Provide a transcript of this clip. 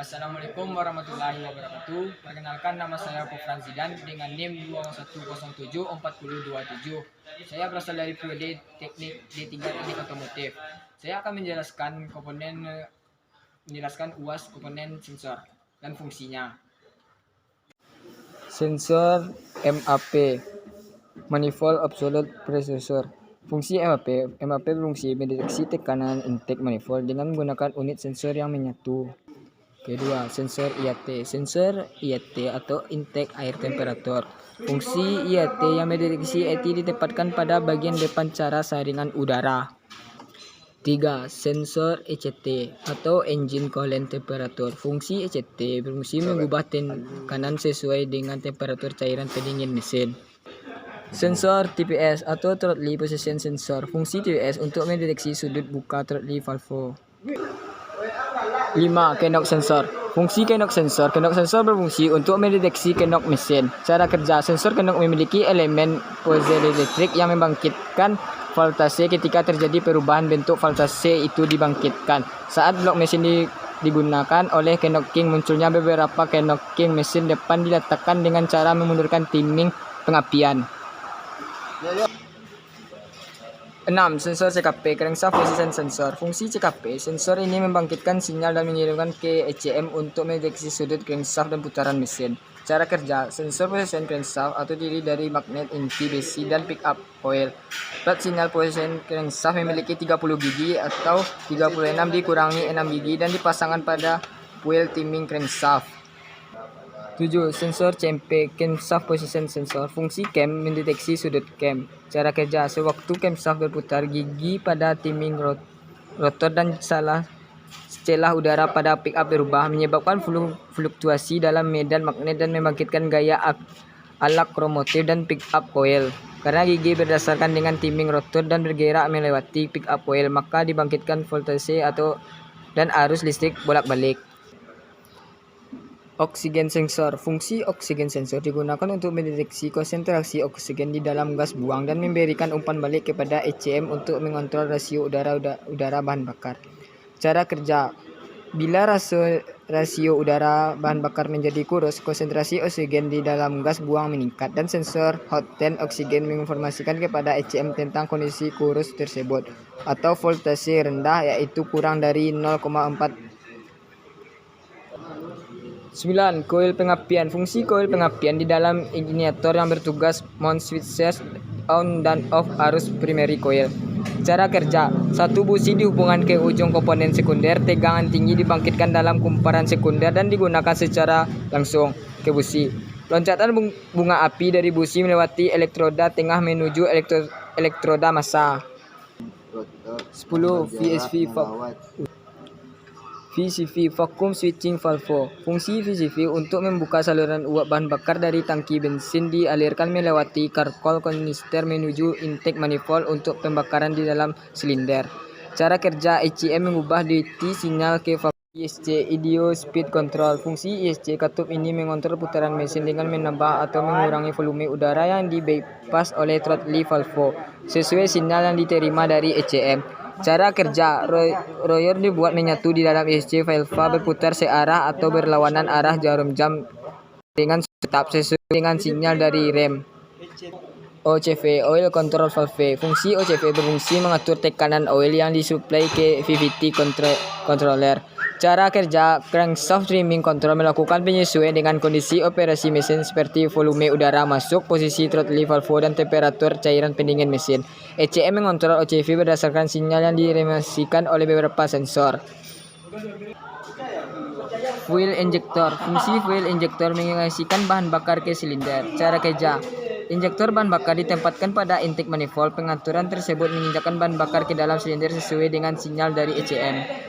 Assalamualaikum warahmatullahi wabarakatuh. Perkenalkan, nama saya Kofran Zidan dengan NIM 21074027. Saya berasal dari prodi Teknik D3 Teknik Otomotif. Saya akan menjelaskan UAS komponen sensor dan fungsinya. Sensor MAP, Manifold Absolute Pressure. Fungsi MAP berfungsi mendeteksi tekanan intake manifold dengan menggunakan unit sensor yang menyatu. Kedua, sensor IAT. Sensor IAT atau intake air temperature. Fungsi IAT yang mendeteksi AT ditempatkan pada bagian depan cara saringan udara. 3. Sensor ECT atau engine coolant temperature. Fungsi ECT berfungsi mengubah tekanan sesuai dengan temperatur cairan pendingin mesin. Sensor TPS atau throttle position sensor. Fungsi TPS untuk mendeteksi sudut buka throttle valve. 5. Knock sensor. Fungsi knock sensor. Knock sensor berfungsi untuk mendeteksi knock mesin. Cara kerja, sensor knock memiliki elemen piezoelektrik yang membangkitkan voltase ketika terjadi perubahan bentuk voltase itu dibangkitkan. Saat blok mesin digunakan oleh knocking, munculnya beberapa knocking mesin depan diletakkan dengan cara memundurkan timing pengapian. 6. Sensor CKP, crankshaft position sensor. Fungsi CKP, sensor ini membangkitkan sinyal dan mengirimkan ke ECM untuk mendeteksi sudut crankshaft dan putaran mesin. Cara kerja, sensor position crankshaft atau terdiri dari magnet inti besi dan pickup coil. Plat sinyal position crankshaft memiliki 30 gigi atau 36 dikurangi 6 gigi dan dipasangkan pada wheel timing crankshaft. 7. Sensor CMP, camshaft position sensor. Fungsi cam mendeteksi sudut cam. Cara kerja, sewaktu camshaft berputar, gigi pada timing rotor dan celah udara pada pickup berubah, menyebabkan fluktuasi dalam medan magnet dan membangkitkan gaya alakromotif dan pickup coil. Karena gigi berdasarkan dengan timing rotor dan bergerak melewati pickup coil, maka dibangkitkan voltase dan arus listrik bolak-balik. Oksigen sensor. Fungsi oksigen sensor digunakan untuk mendeteksi konsentrasi oksigen di dalam gas buang dan memberikan umpan balik kepada ECM untuk mengontrol rasio udara bahan bakar. Cara kerja, bila rasio udara bahan bakar menjadi kurus, konsentrasi oksigen di dalam gas buang meningkat dan sensor hot tank oksigen menginformasikan kepada ECM tentang kondisi kurus tersebut atau voltase rendah, yaitu kurang dari 0,4. 9. Koil pengapian. Fungsi koil pengapian di dalam ignitor yang bertugas mount switches on dan off arus primary coil. Cara kerja, satu busi dihubungkan ke ujung komponen sekunder, tegangan tinggi dibangkitkan dalam kumparan sekunder dan digunakan secara langsung ke busi. Loncatan bunga api dari busi melewati elektroda tengah menuju elektroda massa. 10. VCV Vacuum Switching Valve. Fungsi VCV untuk membuka saluran uap bahan bakar dari tangki bensin dialirkan melewati carcoal kanister menuju intake manifold untuk pembakaran di dalam silinder. Cara kerja, ECM mengubah duty sinyal ke valve. ISC Ideo Speed Control. Fungsi ISC katup ini mengontrol putaran mesin dengan menambah atau mengurangi volume udara yang di-bypass oleh throttle valve sesuai sinyal yang diterima dari ECM. Cara kerja, rotor dibuat menyatu di dalam ISC valve berputar searah atau berlawanan arah jarum jam dengan tetap sesuai dengan sinyal dari rem. OCV, Oil Control Valve. Fungsi OCV berfungsi mengatur tekanan oil yang disuplai ke VVT controller. Cara kerja, crankshaft trimming control melakukan penyesuaian dengan kondisi operasi mesin seperti volume udara masuk, posisi throttle valve dan temperatur cairan pendingin mesin. ECM mengontrol OCV berdasarkan sinyal yang diremasikan oleh beberapa sensor. Fuel injector. Fungsi fuel injector mengisikan bahan bakar ke silinder. Cara kerja, injektor bahan bakar ditempatkan pada intake manifold. Pengaturan tersebut menginjakkan bahan bakar ke dalam silinder sesuai dengan sinyal dari ECM.